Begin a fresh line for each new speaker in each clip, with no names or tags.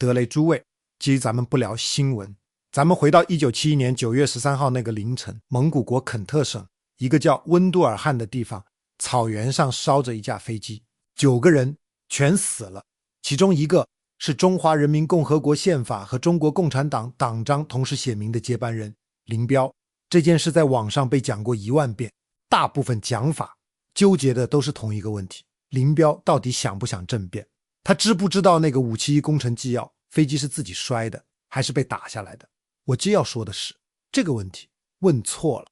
得嘞，诸位，基于咱们不聊新闻，咱们回到1971年9月13号那个凌晨，蒙古国肯特省一个叫温都尔汗的地方，草原上烧着一架飞机，9个人全死了，其中一个是中华人民共和国宪法和中国共产党党章同时写明的接班人林彪。这件事在网上被讲过1万遍，大部分讲法纠结的都是同一个问题，林彪到底想不想政变？他知不知道那个571工程纪要，飞机是自己摔的还是被打下来的？我接要说的是，这个问题问错了。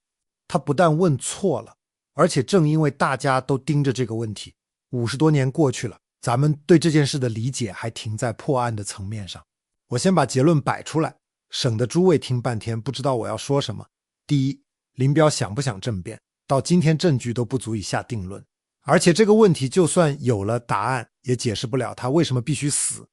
他不但问错了，而且正因为大家都盯着这个问题，50多年过去了，咱们对这件事的理解还停在破案的层面上。我先把结论摆出来，省得诸位听半天不知道我要说什么。第一，林彪想不想政变，到今天证据都不足以下定论，而且这个问题就算有了答案，也解释不了他为什么必须死。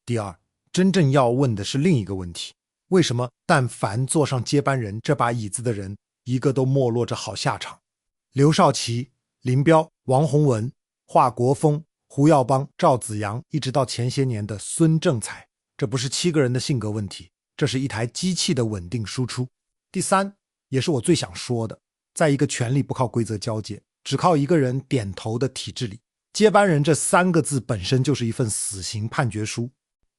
第二，真正要问的是另一个问题，为什么但凡坐上接班人这把椅子的人，一个都没落着好下场？刘少奇、林彪、王洪文、华国锋、胡耀邦、赵紫阳，一直到前些年的孙政才，这不是7个人的性格问题，这是一台机器的稳定输出。第三，也是我最想说的，在一个权力不靠规则交接，只靠一个人点头的体制里，接班人这3个字本身就是一份死刑判决书，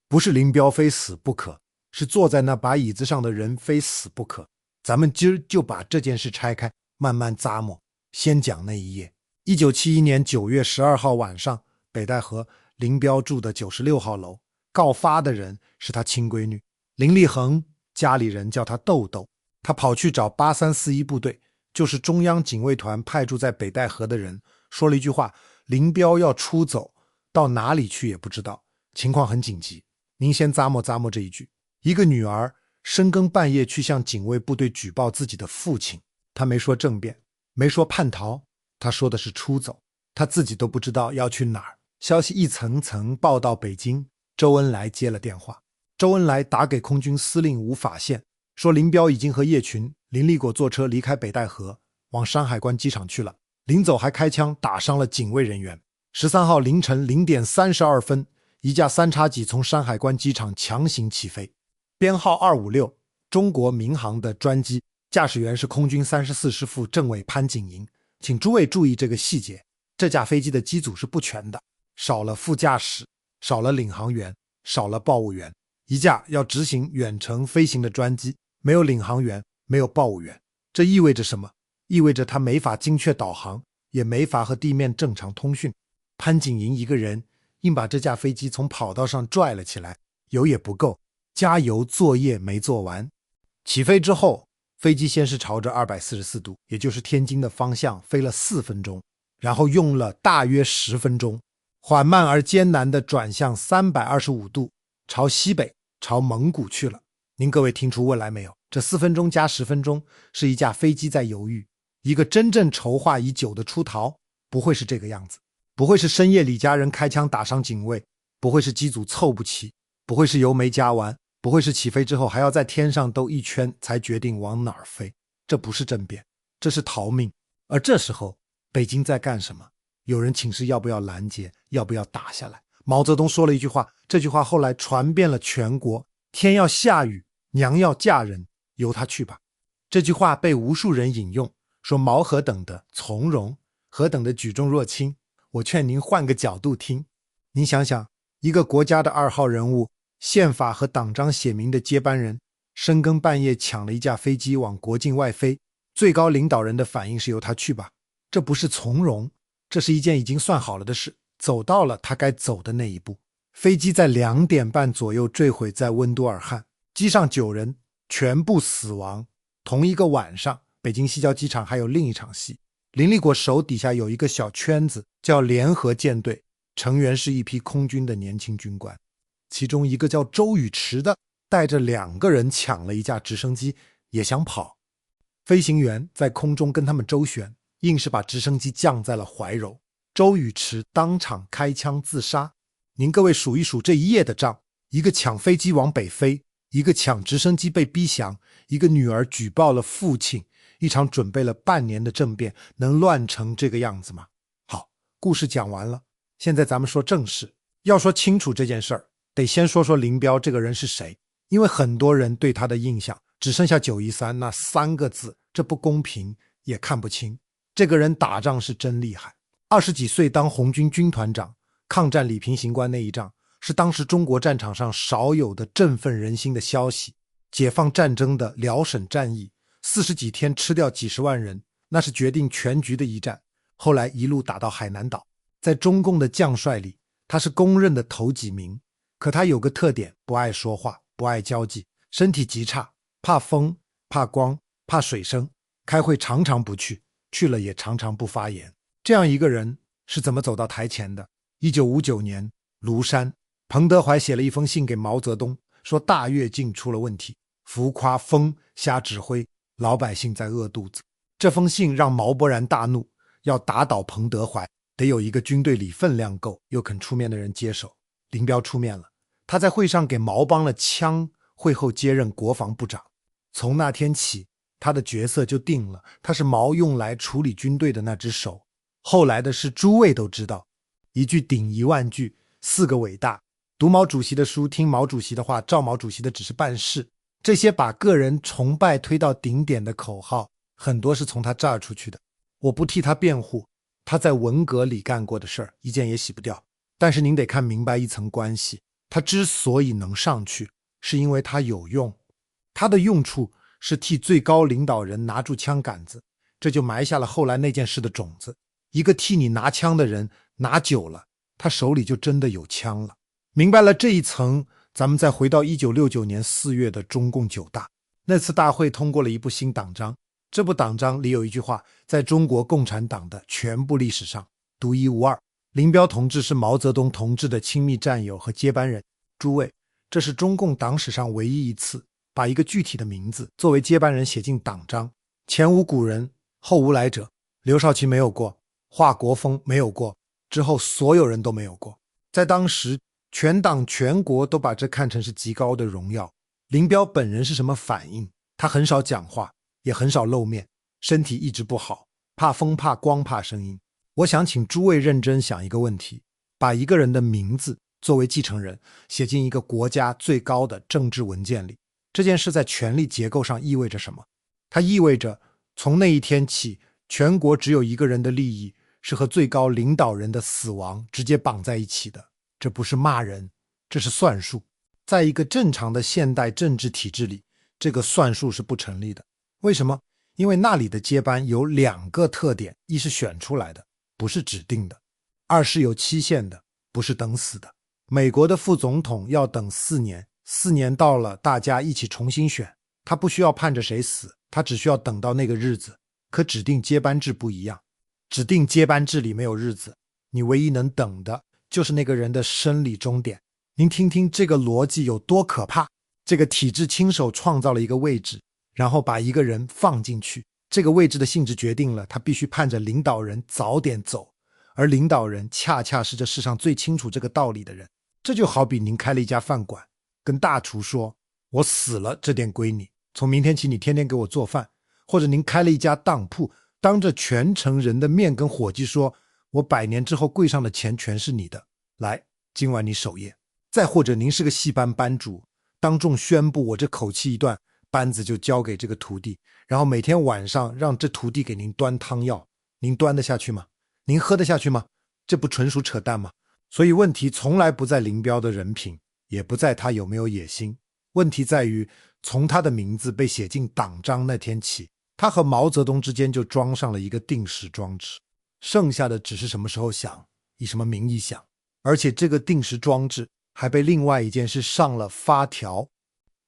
不是林彪非死不可，是坐在那把椅子上的人非死不可。咱们今儿就把这件事拆开，慢慢咂摸。先讲那一夜，1971年9月12号晚上，北戴河林彪住的96号楼，告发的人是他亲闺女林立恒，家里人叫他豆豆。他跑去找8341部队，就是中央警卫团派驻在北戴河的人，说了一句话，林彪要出走，到哪里去也不知道，情况很紧急。您先咂摸咂摸这一句，一个女儿深更半夜去向警卫部队举报自己的父亲，他没说政变，没说叛逃，他说的是出走，他自己都不知道要去哪儿。消息一层层报到北京，周恩来接了电话，周恩来打给空军司令吴法宪，说林彪已经和叶群、林立果坐车离开北戴河，往山海关机场去了，临走还开枪打伤了警卫人员。13号凌晨0点32分，一架3叉戟从山海关机场强行起飞，编号256，中国民航的专机，驾驶员是空军34师副政委潘景寅。请诸位注意这个细节，这架飞机的机组是不全的，少了副驾驶，少了领航员，少了报务员，一架要执行远程飞行的专机，没有领航员，没有报务员。这意味着什么？意味着他没法精确导航，也没法和地面正常通讯。潘景寅一个人硬把这架飞机从跑道上拽了起来，油也不够，加油作业没做完。起飞之后，飞机先是朝着244度，也就是天津的方向飞了4分钟，然后用了大约10分钟，缓慢而艰难地转向325度，朝西北，朝蒙古去了。您各位听出问来没有？这4分钟加10分钟是一架飞机在犹豫，一个真正筹划已久的出逃不会是这个样子，不会是深夜李家人开枪打伤警卫，不会是机组凑不齐，不会是油没加完，不会是起飞之后还要在天上兜一圈才决定往哪儿飞。这不是政变，这是逃命。而这时候北京在干什么？有人请示要不要拦截，要不要打下来。毛泽东说了一句话，这句话后来传遍了全国，天要下雨，娘要嫁人，由他去吧。这句话被无数人引用，说毛何等的从容，何等的举重若轻。我劝您换个角度听，您想想，一个国家的2号人物，宪法和党章写明的接班人，深更半夜抢了一架飞机往国境外飞，最高领导人的反应是由他去吧。这不是从容，这是一件已经算好了的事，走到了他该走的那一步。飞机在2点半左右坠毁在温都尔汗，机上9人全部死亡。同一个晚上，北京西郊机场还有另一场戏，林立果手底下有一个小圈子叫联合舰队，成员是一批空军的年轻军官，其中一个叫周宇驰的带着2个人抢了一架直升机，也想跑。飞行员在空中跟他们周旋，硬是把直升机降在了怀柔，周宇驰当场开枪自杀。您各位数一数这一夜的仗，一个抢飞机往北飞，一个抢直升机被逼降，一个女儿举报了父亲，一场准备了半年的政变，能乱成这个样子吗？好，故事讲完了，现在咱们说正事。要说清楚这件事儿，得先说说林彪这个人是谁，因为很多人对他的印象只剩下913那3个字，这不公平也看不清。这个人打仗是真厉害，20几岁当红军军团长，抗战李平行关那一仗是当时中国战场上少有的振奋人心的消息。解放战争的辽沈战役40几天吃掉几十万人，那是决定全局的一战。后来一路打到海南岛，在中共的将帅里他是公认的头几名。可他有个特点，不爱说话，不爱交际，身体极差，怕风，怕光，怕水声，开会常常不去，去了也常常不发言。这样一个人是怎么走到台前的？1959年庐山，彭德怀写了一封信给毛泽东，说大跃进出了问题，浮夸疯瞎指挥，老百姓在饿肚子。这封信让毛伯然大怒，要打倒彭德怀，得有一个军队里分量够又肯出面的人接手。林彪出面了，他在会上给毛帮了枪，会后接任国防部长。从那天起，他的角色就定了，他是毛用来处理军队的那只手。后来的事诸位都知道，一句顶1万句，4个伟大，读毛主席的书，听毛主席的话，照毛主席的指示办事，这些把个人崇拜推到顶点的口号，很多是从他这儿出去的。我不替他辩护，他在文革里干过的事儿一件也洗不掉。但是您得看明白一层关系，他之所以能上去，是因为他有用。他的用处是替最高领导人拿住枪杆子，这就埋下了后来那件事的种子。一个替你拿枪的人拿久了，他手里就真的有枪了。明白了这一层，咱们再回到1969年4月的中共9大。那次大会通过了一部新党章，这部党章里有一句话，在中国共产党的全部历史上独一无二。林彪同志是毛泽东同志的亲密战友和接班人。诸位，这是中共党史上唯一一次把一个具体的名字作为接班人写进党章。前无古人，后无来者。刘少奇没有过，华国锋没有过，之后所有人都没有过。在当时，全党全国都把这看成是极高的荣耀。林彪本人是什么反应？他很少讲话，也很少露面，身体一直不好，怕风怕光怕声音。我想请诸位认真想一个问题，把一个人的名字作为继承人写进一个国家最高的政治文件里，这件事在权力结构上意味着什么？它意味着从那一天起，全国只有一个人的利益是和最高领导人的死亡直接绑在一起的。这不是骂人，这是算术。在一个正常的现代政治体制里，这个算术是不成立的。为什么？因为那里的接班有2个特点，一是选出来的，不是指定的；二是有期限的，不是等死的。美国的副总统要等4年，4年到了，大家一起重新选，他不需要盼着谁死，他只需要等到那个日子。可指定接班制不一样，指定接班制里没有日子，你唯一能等的就是那个人的生理终点。您听听这个逻辑有多可怕。这个体制亲手创造了一个位置，然后把一个人放进去，这个位置的性质决定了他必须盼着领导人早点走，而领导人恰恰是这世上最清楚这个道理的人。这就好比您开了一家饭馆，跟大厨说，我死了这店归你，从明天起你天天给我做饭。或者您开了一家当铺，当着全城人的面跟伙计说，我100年之后柜上的钱全是你的，来，今晚你守夜。再或者您是个戏班班主，当众宣布我这口气一断，班子就交给这个徒弟，然后每天晚上让这徒弟给您端汤药，您端得下去吗？您喝得下去吗？这不纯属扯淡吗？所以问题从来不在林彪的人品，也不在他有没有野心，问题在于从他的名字被写进党章那天起，他和毛泽东之间就装上了一个定时装置，剩下的只是什么时候响，以什么名义响。而且这个定时装置还被另外一件事上了发条。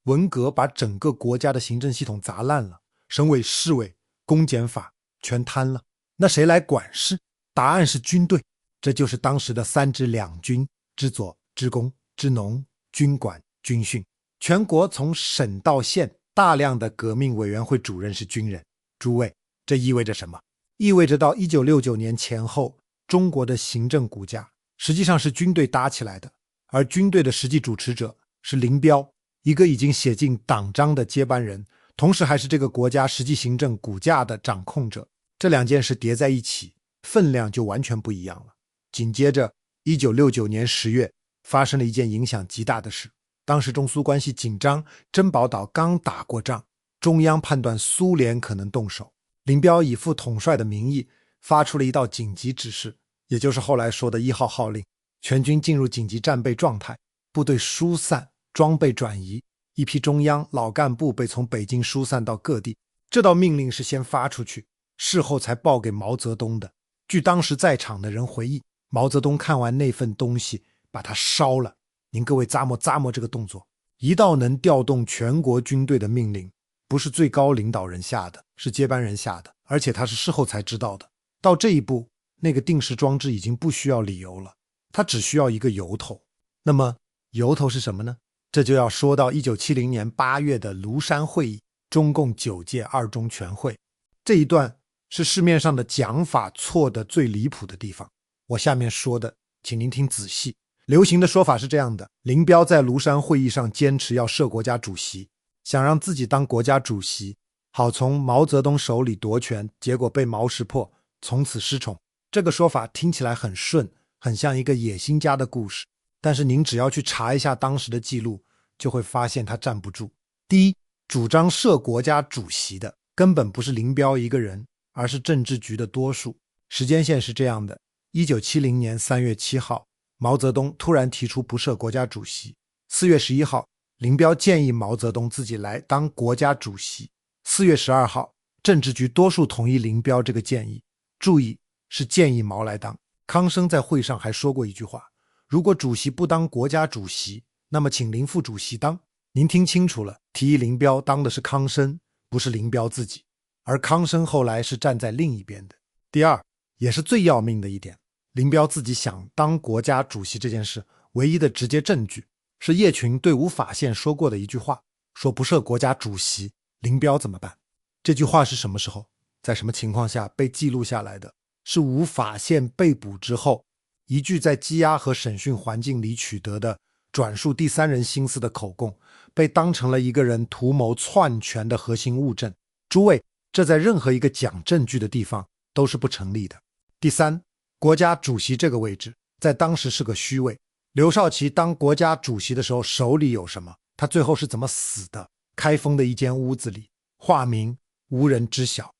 文革把整个国家的行政系统砸烂了，省委市委公检法全瘫了，那谁来管事？答案是军队。这就是当时的3支两军，支左、支工、支农、军管、军训。全国从省到县大量的革命委员会主任是军人。诸位，这意味着什么？意味着到1969年前后，中国的行政骨架实际上是军队搭起来的，而军队的实际主持者是林彪，一个已经写进党章的接班人，同时还是这个国家实际行政骨架的掌控者。这2件事叠在一起，分量就完全不一样了。紧接着1969年10月，发生了一件影响极大的事。当时中苏关系紧张，珍宝岛刚打过仗，中央判断苏联可能动手，林彪以副统帅的名义发出了一道紧急指示，也就是后来说的1号号令，全军进入紧急战备状态，部队疏散，装备转移，一批中央老干部被从北京疏散到各地。这道命令是先发出去，事后才报给毛泽东的。据当时在场的人回忆，毛泽东看完那份东西把它烧了。您各位咂摸这个动作，一道能调动全国军队的命令，不是最高领导人下的，是接班人下的，而且他是事后才知道的。到这一步，那个定时装置已经不需要理由了，它只需要一个由头。那么由头是什么呢？这就要说到1970年8月的庐山会议，中共9届二中全会。这一段是市面上的讲法错的最离谱的地方，我下面说的请您听仔细。流行的说法是这样的，林彪在庐山会议上坚持要设国家主席，想让自己当国家主席，好从毛泽东手里夺权，结果被毛识破，从此失宠。这个说法听起来很顺，很像一个野心家的故事，但是您只要去查一下当时的记录，就会发现它站不住。第一，主张设国家主席的根本不是林彪一个人，而是政治局的多数。时间线是这样的，1970年3月7号，毛泽东突然提出不设国家主席。4月11号，林彪建议毛泽东自己来当国家主席。4月12号，政治局多数同意林彪这个建议，注意是建议毛来当。康生在会上还说过一句话，如果主席不当国家主席，那么请林副主席当。您听清楚了，提议林彪当的是康生，不是林彪自己，而康生后来是站在另一边的。第二，也是最要命的一点，林彪自己想当国家主席这件事，唯一的直接证据是叶群对吴法宪说过的一句话，说不设国家主席，林彪怎么办？这句话是什么时候，在什么情况下被记录下来的？是吴法宪被捕之后，一句在羁押和审讯环境里取得的转述第三人心思的口供，被当成了一个人图谋篡权的核心物证。诸位，这在任何一个讲证据的地方都是不成立的。第三，国家主席这个位置在当时是个虚位。刘少奇当国家主席的时候手里有什么？他最后是怎么死的？开封的一间屋子里，化名无人知晓。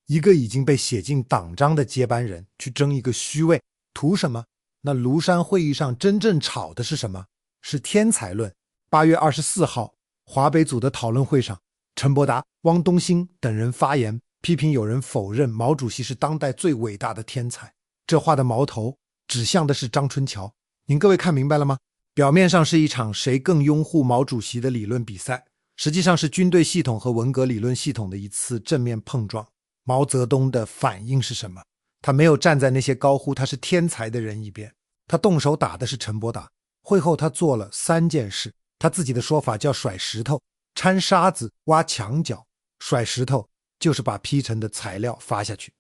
一个已经被写进党章的接班人去争一个虚位，图什么？那庐山会议上真正吵的是什么？是天才论。8月24号，华北组的讨论会上，陈伯达、汪东兴等人发言，批评有人否认毛主席是当代最伟大的天才。这话的矛头指向的是张春桥。您各位看明白了吗？表面上是一场谁更拥护毛主席的理论比赛，实际上是军队系统和文革理论系统的一次正面碰撞。毛泽东的反应是什么？他没有站在那些高呼他是天才的人一边，他动手打的是陈伯达。会后他做了3件事，他自己的说法叫甩石头、掺沙子、挖墙角。甩石头就是把批成的材料发下去，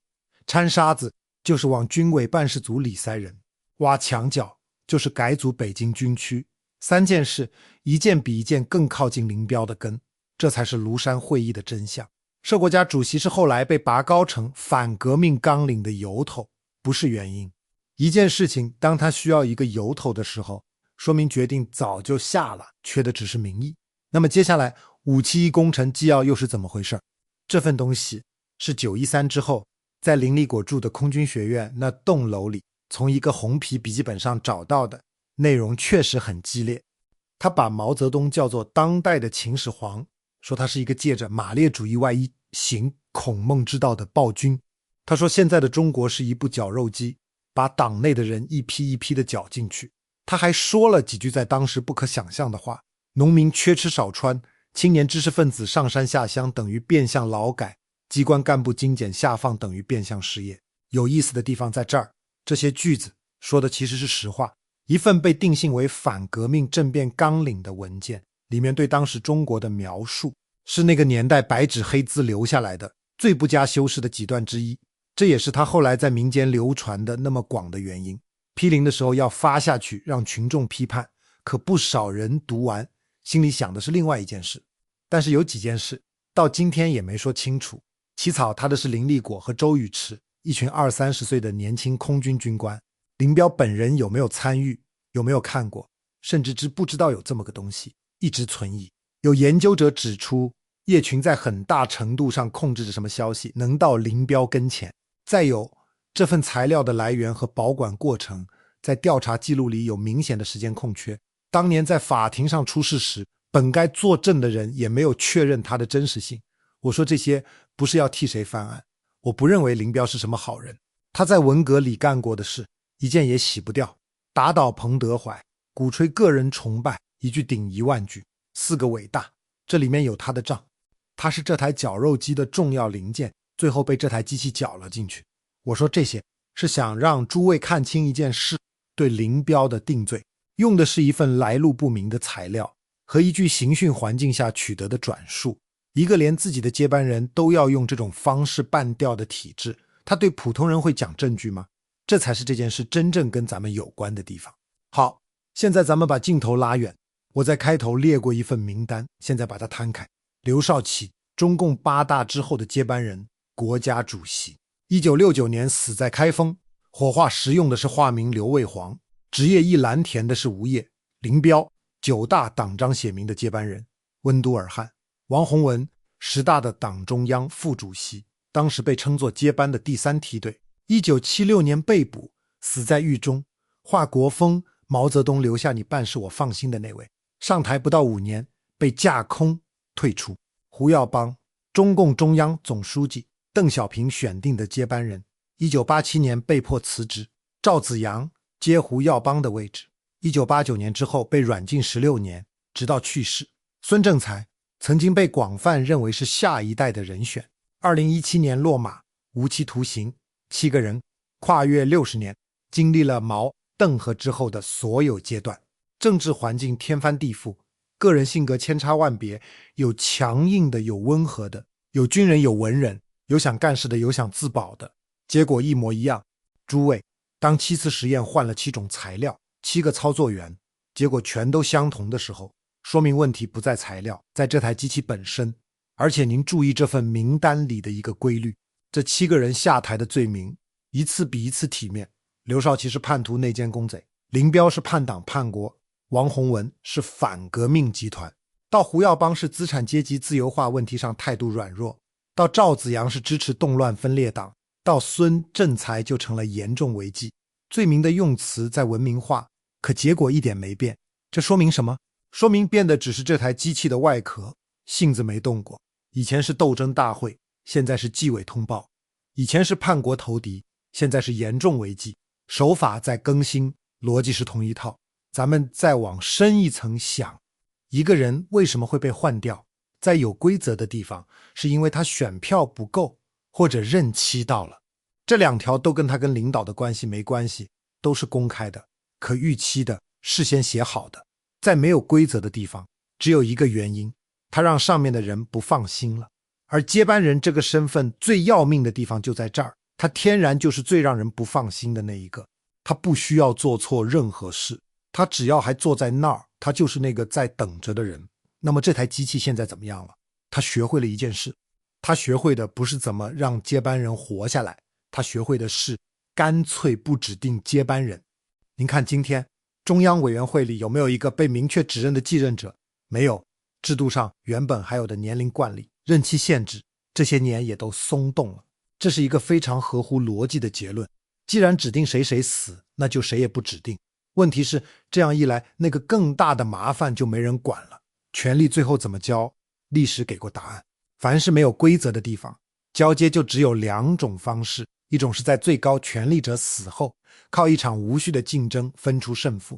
掺沙子就是往军委办事组里塞人，挖墙角就是改组北京军区。3件事，一件比一件更靠近林彪的根，这才是庐山会议的真相。设国家主席是后来被拔高成反革命纲领的由头，不是原因。一件事情当它需要一个由头的时候，说明决定早就下了，缺的只是民意。那么接下来571工程纪要又是怎么回事？这份东西是913之后在林立果住的空军学院那栋楼里从一个红皮笔记本上找到的，内容确实很激烈。他把毛泽东叫做当代的秦始皇，说他是一个借着马列主义外衣行孔孟之道的暴君。他说现在的中国是一部绞肉机，把党内的人一批一批的绞进去。他还说了几句在当时不可想象的话，农民缺吃少穿，青年知识分子上山下乡等于变相劳改，机关干部精简下放等于变相失业。有意思的地方在这儿，这些句子说的其实是实话。一份被定性为反革命政变纲领的文件，里面对当时中国的描述是那个年代白纸黑字留下来的最不加修饰的几段之一，这也是他后来在民间流传的那么广的原因。批林的时候要发下去让群众批判，可不少人读完心里想的是另外一件事。但是有几件事到今天也没说清楚。起草他的是林立果和周宇驰，一群20-30岁的年轻空军军官。林彪本人有没有参与，有没有看过，甚至不知道有这么个东西，一直存疑。有研究者指出，叶群在很大程度上控制着什么消息能到林彪跟前。再有，这份材料的来源和保管过程在调查记录里有明显的时间空缺。当年在法庭上出事时，本该作证的人也没有确认它的真实性。我说这些不是要替谁翻案，我不认为林彪是什么好人，他在文革里干过的事一件也洗不掉，打倒彭德怀，鼓吹个人崇拜，一句顶10000句，4个伟大，这里面有他的账。他是这台绞肉机的重要零件，最后被这台机器绞了进去。我说这些是想让诸位看清一件事，对林彪的定罪用的是一份来路不明的材料和一句刑讯环境下取得的转述，一个连自己的接班人都要用这种方式办掉的体制，他对普通人会讲证据吗？这才是这件事真正跟咱们有关的地方。好，现在咱们把镜头拉远，我在开头列过一份名单，现在把它摊开。刘少奇，中共8大之后的接班人，国家主席，1969年死在开封，火化时用的是化名刘卫煌，职业一蓝田的是吴业。林彪，9大党章写明的接班人，温都尔汗。王洪文，10大的党中央副主席，当时被称作接班的第3梯队。1976年被捕，死在狱中，画国风，毛泽东留下你办事我放心的那位。上台不到5年，被架空退出。胡耀邦，中共中央总书记，邓小平选定的接班人，1987年被迫辞职。赵紫阳接胡耀邦的位置，1989年之后被软禁16年，直到去世。孙政才曾经被广泛认为是下一代的人选，2017年落马，无期徒刑，7个人，跨越60年，经历了毛、邓和之后的所有阶段。政治环境天翻地覆，个人性格千差万别，有强硬的，有温和的，有军人，有文人，有想干事的，有想自保的，结果一模一样。诸位，当7次实验换了7种材料，7个操作员，结果全都相同的时候，说明问题不在材料，在这台机器本身。而且您注意这份名单里的一个规律，这7个人下台的罪名一次比一次体面。刘少奇是叛徒内奸公贼，林彪是叛党叛国，王洪文是反革命集团，到胡耀邦是资产阶级自由化问题上态度软弱，到赵紫阳是支持动乱分裂党，到孙政才就成了严重违纪。罪名的用词在文明化，可结果一点没变。这说明什么？说明变的只是这台机器的外壳，性子没动过。以前是斗争大会，现在是纪委通报；以前是叛国投敌，现在是严重违纪。手法在更新，逻辑是同一套。咱们再往深一层想，一个人为什么会被换掉？在有规则的地方，是因为他选票不够，或者任期到了。这2条都跟他跟领导的关系没关系，都是公开的、可预期的、事先写好的。在没有规则的地方，只有一个原因，他让上面的人不放心了。而接班人这个身份最要命的地方就在这儿，他天然就是最让人不放心的那一个。他不需要做错任何事，他只要还坐在那儿，他就是那个在等着的人。那么这台机器现在怎么样了？他学会了一件事，他学会的不是怎么让接班人活下来，他学会的是干脆不指定接班人。您看今天中央委员会里有没有一个被明确指认的继任者？没有。制度上原本还有的年龄惯例、任期限制，这些年也都松动了。这是一个非常合乎逻辑的结论。既然指定谁谁死，那就谁也不指定。问题是这样一来，那个更大的麻烦就没人管了。权力最后怎么交？历史给过答案。凡是没有规则的地方，交接就只有2种方式，一种是在最高权力者死后，靠一场无序的竞争分出胜负；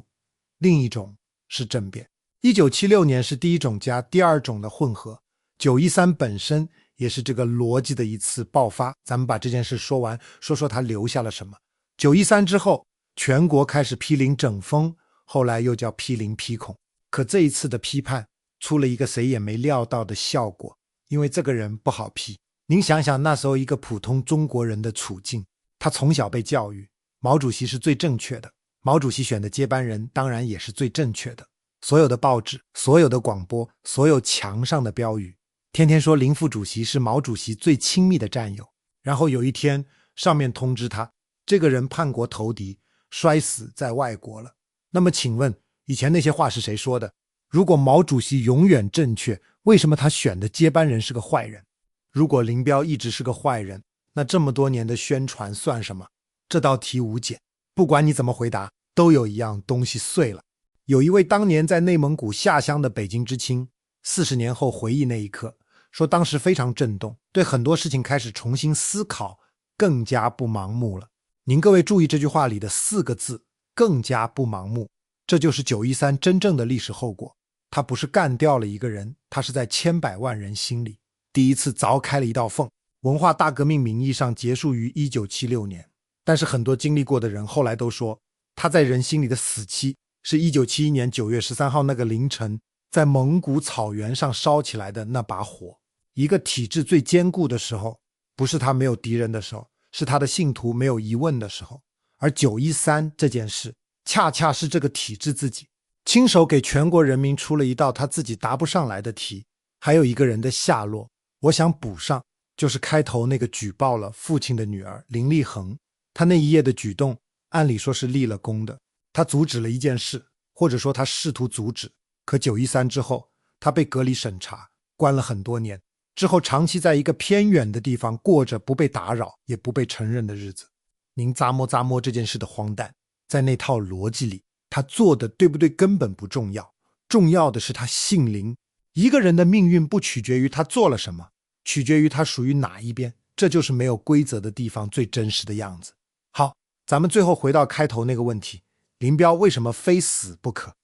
另一种是政变。1976年是第一种加第二种的混合，913本身也是这个逻辑的一次爆发。咱们把这件事说完，说说它留下了什么。913之后，全国开始批林整风，后来又叫批林批孔。可这一次的批判出了一个谁也没料到的效果，因为这个人不好批。您想想那时候一个普通中国人的处境，他从小被教育毛主席是最正确的，毛主席选的接班人当然也是最正确的。所有的报纸，所有的广播，所有墙上的标语，天天说林副主席是毛主席最亲密的战友。然后有一天上面通知他，这个人叛国投敌，摔死在外国了。那么请问，以前那些话是谁说的？如果毛主席永远正确，为什么他选的接班人是个坏人？如果林彪一直是个坏人，那这么多年的宣传算什么？这道题无解，不管你怎么回答，都有一样东西碎了。有一位当年在内蒙古下乡的北京知青，40年后回忆那一刻，说当时非常震动，对很多事情开始重新思考，更加不盲目了。您各位注意这句话里的4个字，更加不盲目，这就是913真正的历史后果。他不是干掉了一个人，他是在千百万人心里第一次凿开了一道缝。文化大革命名义上结束于1976年，但是很多经历过的人后来都说，他在人心里的死期是1971年9月13号那个凌晨，在蒙古草原上烧起来的那把火。一个体制最坚固的时候，不是他没有敌人的时候，是他的信徒没有疑问的时候。而913这件事，恰恰是这个体制自己亲手给全国人民出了一道他自己答不上来的题。还有一个人的下落，我想补上，就是开头那个举报了父亲的女儿林立恒。他那一夜的举动，按理说是立了功的，他阻止了一件事，或者说他试图阻止。可913之后，他被隔离审查，关了很多年，之后长期在一个偏远的地方过着不被打扰也不被承认的日子。您咂摸这件事的荒诞，在那套逻辑里，他做的对不对根本不重要，重要的是他姓林。一个人的命运不取决于他做了什么，取决于他属于哪一边，这就是没有规则的地方最真实的样子。好，咱们最后回到开头那个问题，林彪为什么非死不可？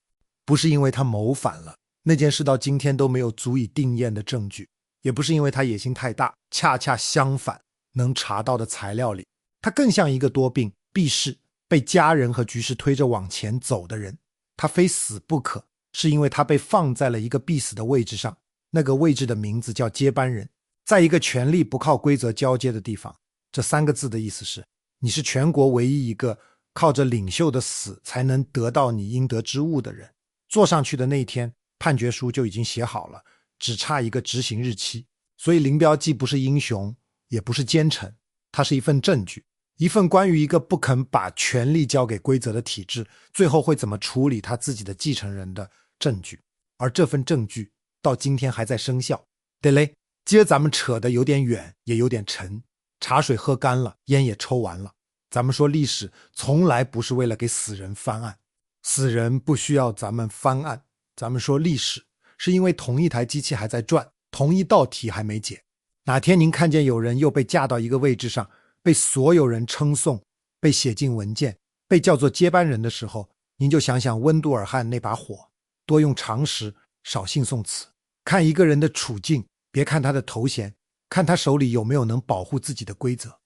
不是因为他谋反了，那件事到今天都没有足以定验的证据，也不是因为他野心太大，恰恰相反，能查到的材料里，他更像一个多病、避世、被家人和局势推着往前走的人。他非死不可，是因为他被放在了一个必死的位置上，那个位置的名字叫接班人。在一个权力不靠规则交接的地方，这3个字的意思是，你是全国唯一一个靠着领袖的死才能得到你应得之物的人。坐上去的那一天，判决书就已经写好了，只差一个执行日期。所以林彪既不是英雄，也不是奸臣，他是一份证据，一份关于一个不肯把权力交给规则的体制最后会怎么处理他自己的继承人的证据。而这份证据到今天还在生效。对嘞，今儿咱们扯得有点远，也有点沉，茶水喝干了，烟也抽完了。咱们说历史从来不是为了给死人翻案，死人不需要咱们翻案。咱们说历史是因为同一台机器还在转，同一道题还没解。哪天您看见有人又被架到一个位置上，被所有人称颂，被写进文件，被叫做接班人的时候，您就想想温都尔汗那把火，多用常识，少信宋词。看一个人的处境，别看他的头衔，看他手里有没有能保护自己的规则。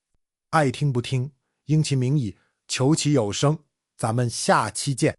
爱听不听，因其名矣，求其有声。咱们下期见。